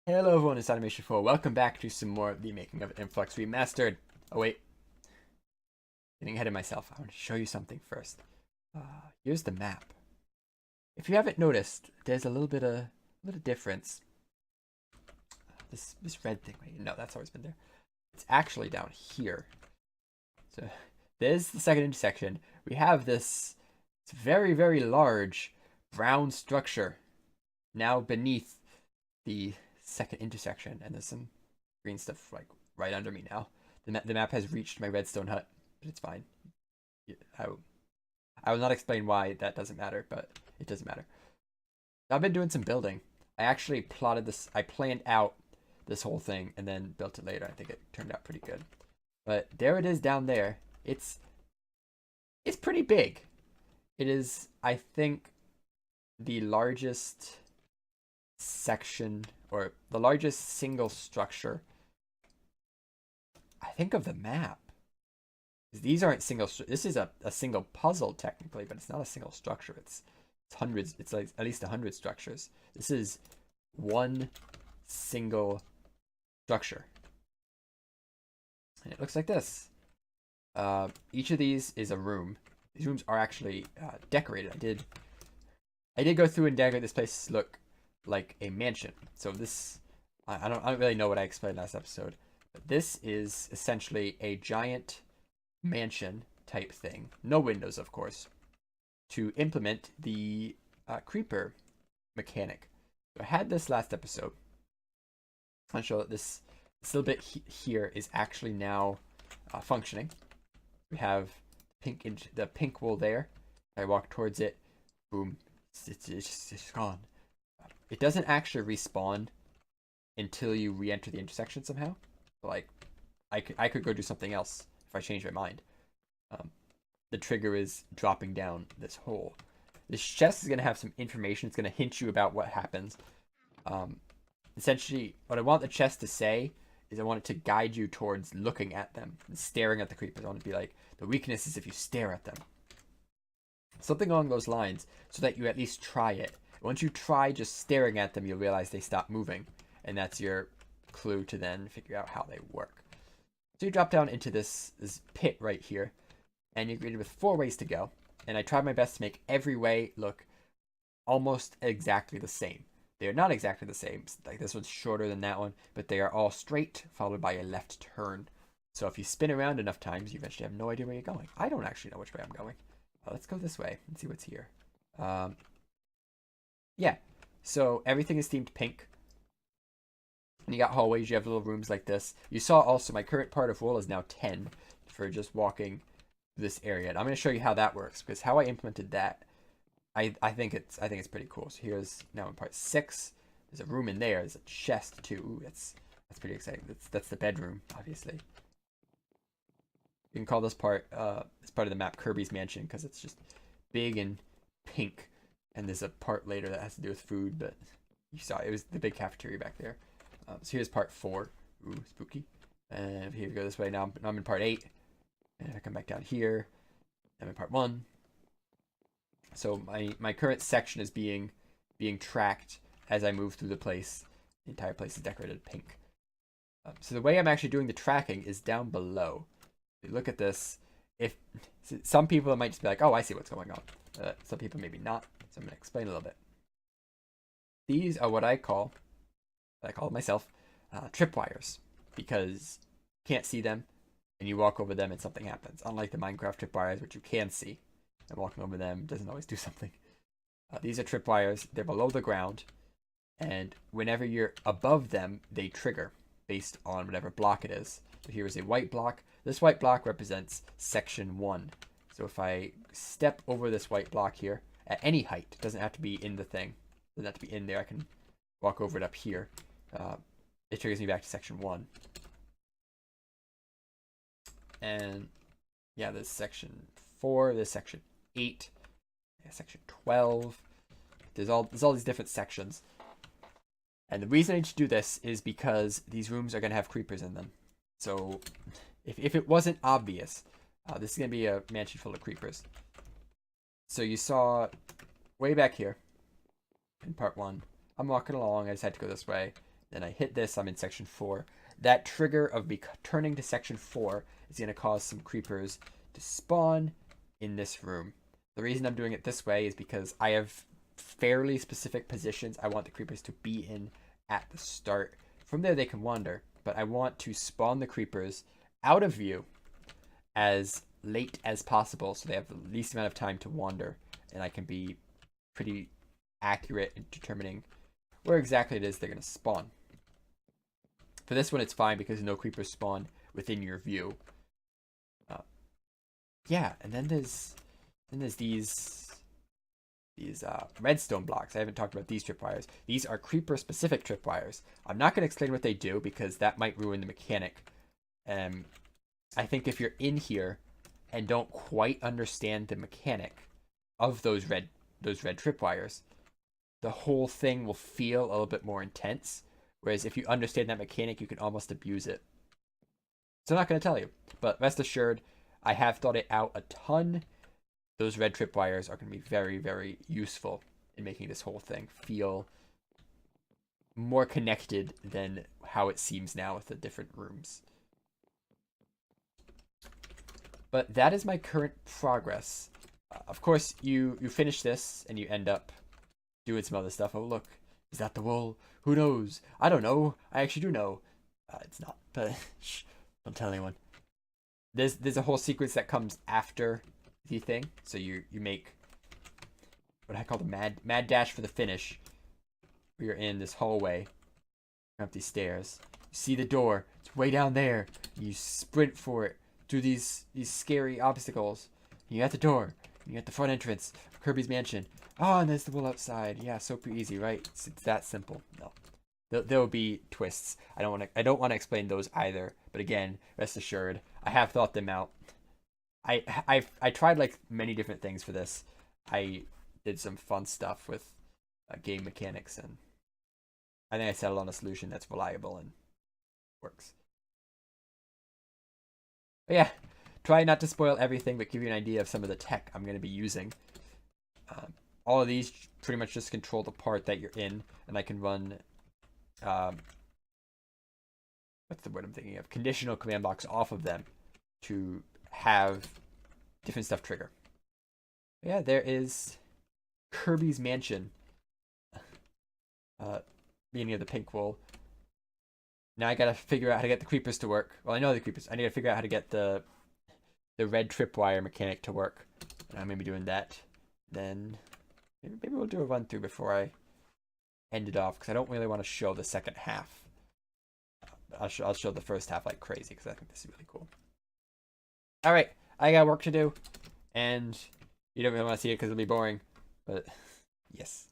Hello everyone, it's Animation 4. Welcome back to some more of the making of Influx Remastered. Oh wait, getting ahead of myself. I want to show you something first. Here's the map. If you haven't noticed, there's a little difference. This red thing right here. No, that's always been there. It's actually down here. So there's the second intersection. We have this very, very large brown structure now beneath the second intersection, and there's some green stuff like right under me now. The map has reached my redstone hut, but it's fine. I will not explain why that doesn't matter, but it doesn't matter. I've been doing some building. I actually plotted this. I planned out this whole thing and then built it later. I think it turned out pretty good. But there it is down there. It's pretty big. It is, I think, the largest section or the largest single structure, I think, of the map. These aren't single. This is a single puzzle technically, but it's not a single structure. It's hundreds. It's like at least 100 structures. This is one single structure, and it looks like this. Each of these is a room. These rooms are actually decorated. I did go through and decorate this place to look like a mansion. So this, I don't really know what I explained last episode, but this is essentially a giant mansion type thing. No windows, of course, to implement the creeper mechanic. So I had this last episode. I'll show that this little bit here is actually now functioning. We have the pink wool there. I walk towards it. Boom. It's gone. It doesn't actually respawn until you re-enter the intersection somehow. Like, I could go do something else if I change my mind. The trigger is dropping down this hole. This chest is going to have some information. It's going to hint you about what happens. Essentially, what I want the chest to say is I want it to guide you towards looking at them and staring at the creepers. I want it to be like, the weakness is if you stare at them. Something along those lines, so that you at least try it. Once you try just staring at them, you'll realize they stop moving. And that's your clue to then figure out how they work. So you drop down into this pit right here. And you're greeted with 4 ways to go. And I tried my best to make every way look almost exactly the same. They are not exactly the same. Like, this one's shorter than that one. But they are all straight, followed by a left turn. So if you spin around enough times, you eventually have no idea where you're going. I don't actually know which way I'm going. Let's go this way and see what's here. Yeah, so everything is themed pink. And you got hallways, you have little rooms like this. You saw also my current part of wool is now 10 for just walking this area. And I'm going to show you how that works, because how I implemented that, I think it's pretty cool. So here's now in part 6. There's a room in there. There's a chest too. Ooh, that's pretty exciting. That's the bedroom, obviously. You can call this part it's part of the map Kirby's Mansion, because it's just big and pink. And there's a part later that has to do with food, but you saw it was the big cafeteria back there. So here's part 4. Ooh, spooky. And here we go this way. Now I'm in part 8. And I come back down here. I'm in part 1. So my current section is being tracked as I move through the place. The entire place is decorated pink. So the way I'm actually doing the tracking is down below. If you look at this, if some people might just be like, oh, I see what's going on. Some people maybe not. So I'm going to explain a little bit. These are what I call myself, tripwires, because you can't see them, and you walk over them and something happens. Unlike the Minecraft tripwires, which you can see, and walking over them doesn't always do something. These are tripwires. They're below the ground, and whenever you're above them, they trigger based on whatever block it is. So here is a white block. This white block represents section 1. So if I step over this white block here, at any height, it doesn't have to be in the thing. It doesn't have to be in there. I can walk over it up here. It triggers me back to section 1. And yeah, there's section 4, there's section 8, section 12. There's all these different sections. And the reason I need to do this is because these rooms are going to have creepers in them. So if it wasn't obvious, this is going to be a mansion full of creepers. So you saw way back here in part 1, I'm walking along. I just had to go this way. then I hit this, I'm in section 4. That trigger of me turning to section 4 is going to cause some creepers to spawn in this room. The reason I'm doing it this way is because I have fairly specific positions I want the creepers to be in at the start. From there they can wander, but I want to spawn the creepers out of view as late as possible so they have the least amount of time to wander, and I can be pretty accurate in determining where exactly it is they're going to spawn. For this one, it's fine because no creepers spawn within your view. Yeah, and then there's these redstone blocks. I haven't talked about these tripwires. These are creeper-specific tripwires. I'm not going to explain what they do because that might ruin the mechanic. I think if you're in here and don't quite understand the mechanic of those red tripwires, the whole thing will feel a little bit more intense. Whereas if you understand that mechanic, you can almost abuse it. So I'm not going to tell you, but rest assured, I have thought it out a ton. Those red tripwires are going to be very, very useful in making this whole thing feel more connected than how it seems now with the different rooms. But that is my current progress. Of course, you finish this and you end up doing some other stuff. Oh, look, is that the wool? Who knows? I don't know. I actually do know. It's not, but shh, don't tell anyone. There's a whole sequence that comes after the thing. So you make what I call the mad dash for the finish. Where you're in this hallway, up these stairs. You see the door. It's way down there. You sprint for it through these scary obstacles. You at the door. You at the front entrance of Kirby's mansion. Oh, and there's the wool outside. Yeah, super easy, right? It's that simple. No, there will be twists. I don't want to explain those either. But again, rest assured, I have thought them out. I tried like many different things for this. I did some fun stuff with game mechanics, and I think I settled on a solution that's reliable and works. But yeah, try not to spoil everything, but give you an idea of some of the tech I'm going to be using. All of these pretty much just control the part that you're in, and I can run, what's the word I'm thinking of? Conditional command blocks off of them to have different stuff trigger. But yeah, there is Kirby's mansion. Meaning of the pink wool. Now I gotta figure out how to get the creepers to work. Well, I know the creepers. I need to figure out how to get the red tripwire mechanic to work. And I'm gonna be doing that. Then maybe we'll do a run through before I end it off, because I don't really want to show the second half. I'll show the first half like crazy because I think this is really cool. All right, I got work to do, and you don't really want to see it because it'll be boring, but yes.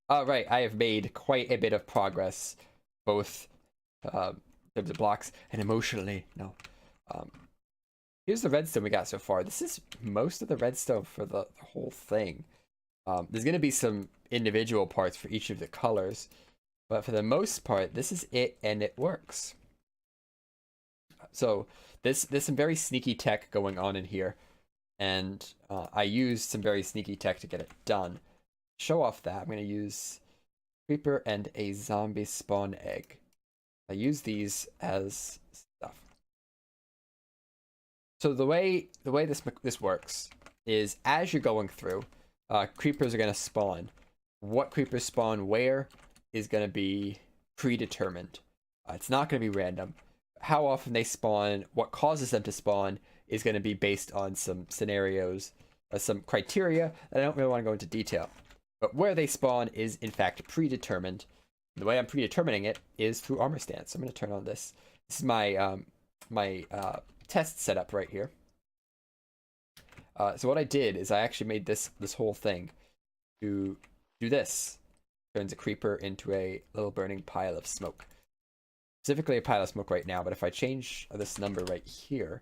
All right, I have made quite a bit of progress, both in terms of blocks and emotionally. No. Here's the redstone we got so far. This is most of the redstone for the whole thing. There's going to be some individual parts for each of the colors, but for the most part, this is it, and it works. So there's some very sneaky tech going on in here, and I used some very sneaky tech to get it done. Show off that, I'm going to use creeper and a zombie spawn egg. I use these as stuff. So the way this works is, as you're going through, creepers are going to spawn. What creepers spawn where is going to be predetermined. It's not going to be random. How often they spawn, what causes them to spawn, is going to be based on some scenarios, some criteria that I don't really want to go into detail. But where they spawn is, in fact, predetermined. The way I'm predetermining it is through armor stance. So I'm going to turn on this. This is my test setup right here. So what I did is I actually made this whole thing to do this. Turns a creeper into a little burning pile of smoke. Specifically a pile of smoke right now, but if I change this number right here,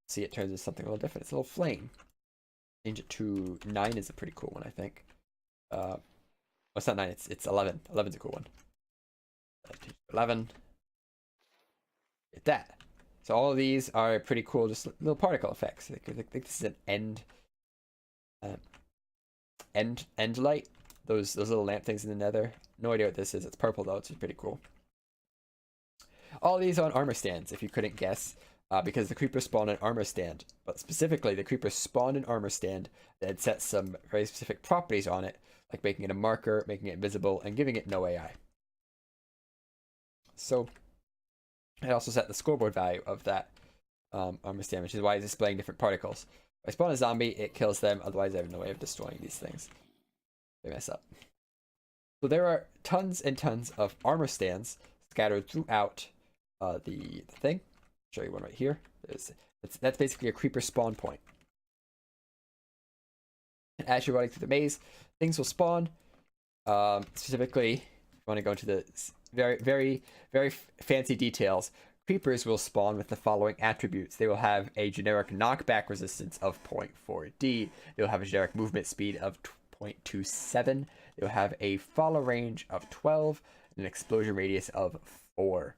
see, it turns into something a little different. It's a little flame. Change it to 9 is a pretty cool one, I think. Well, it's not 9, it's 11. 11's a cool one. 11. Get that. So all of these are pretty cool, just little particle effects. I think this is an end light. those little lamp things in the nether. No idea what this is. It's purple though. It's pretty cool. All these on armor stands, if you couldn't guess, because the creepers spawn an armor stand. But specifically, the creepers spawn an armor stand that sets some very specific properties on it, like making it a marker, making it invisible, and giving it no AI. So, I also set the scoreboard value of that armor stand, which is why it's displaying different particles. If I spawn a zombie, it kills them, otherwise I have no way of destroying these things. They mess up. So there are tons and tons of armor stands scattered throughout the thing. I'll show you one right here. That's basically a creeper spawn point. And as you're running through the maze, things will spawn. Specifically, if you want to go into the very, very, very fancy details, creepers will spawn with the following attributes. They will have a generic knockback resistance of 0.4d. They will have a generic movement speed of 0.27. They will have a follow range of 12 and an explosion radius of 4.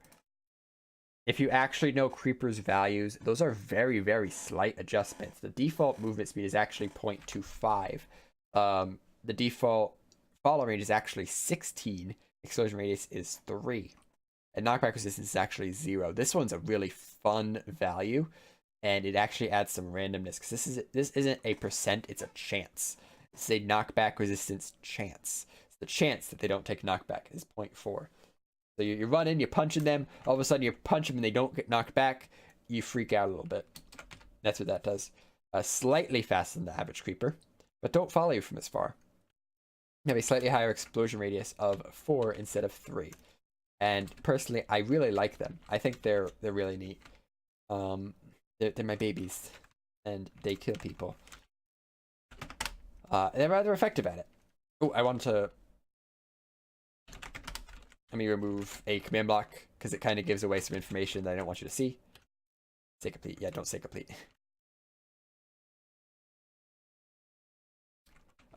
If you actually know creepers' values, those are very, very slight adjustments. The default movement speed is actually 0.25. The default follow range is actually 16. Explosion radius is 3. And knockback resistance is actually 0. This one's a really fun value, and it actually adds some randomness, because this isn't a percent, it's a chance. It's a knockback resistance chance. The chance that they don't take knockback is 0.4. So you run in, you're punching them, all of a sudden you punch them and they don't get knocked back, you freak out a little bit. That's what that does. Slightly faster than the average creeper, but don't follow you from as far. You have a slightly higher explosion radius of 4 instead of 3. And personally, I really like them. I think they're really neat. They're my babies, and they kill people. They're rather effective at it. Oh, I want to... Let me remove a command block, because it kind of gives away some information that I don't want you to see. Say complete. Yeah, don't say complete.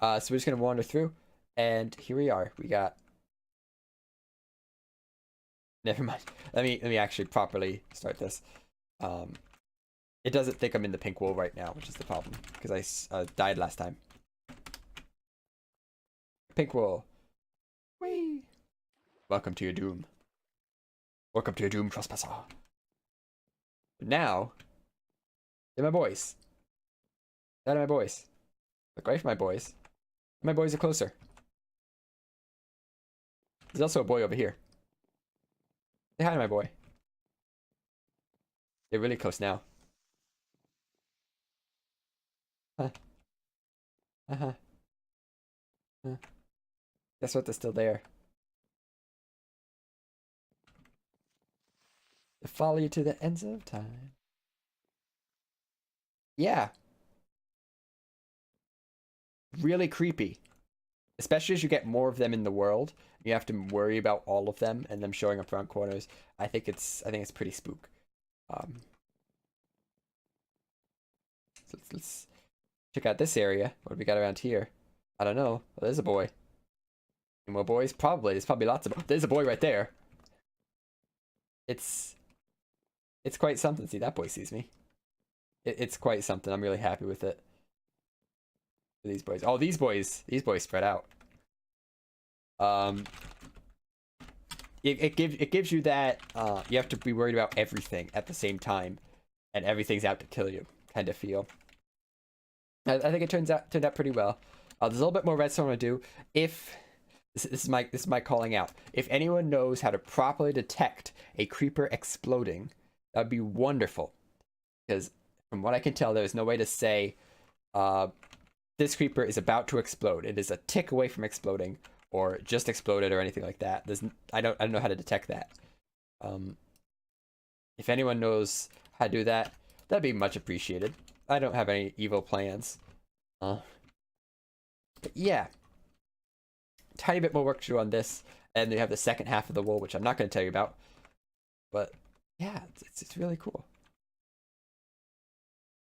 So we're just going to wander through, and here we are. We got... Never mind. Let me actually properly start this. It doesn't think I'm in the pink wool right now, which is the problem, because I died last time. Pink wool. Whee! Welcome to your doom. Welcome to your doom, trespasser. But now, they're my boys. That are my boys. Look away from my boys. My boys are closer. There's also a boy over here. Say hi to my boy. They're really close now. Huh. Uh-huh. Huh. Guess what? They're still there. To follow you to the ends of time. Yeah. Really creepy. Especially as you get more of them in the world. You have to worry about all of them and them showing up around corners. I think it's pretty spook. So let's check out this area. What do we got around here? I don't know. Well, there's a boy. Any more boys? Probably. There's probably lots of... There's a boy right there. It's quite something. See, that boy sees me. It's quite something. I'm really happy with it. These boys. Oh, these boys spread out. It gives you that you have to be worried about everything at the same time, and everything's out to kill you kind of feel. I think it turned out pretty well. There's a little bit more redstone to do. If this is my calling out. If anyone knows how to properly detect a creeper exploding, that'd be wonderful. Because from what I can tell, there's no way to say this creeper is about to explode. It is a tick away from exploding, or just exploded, or anything like that. I don't know how to detect that. If anyone knows how to do that, that'd be much appreciated. I don't have any evil plans. But yeah, tiny bit more work to do on this, and they have the second half of the wool, which I'm not going to tell you about. But yeah, it's really cool.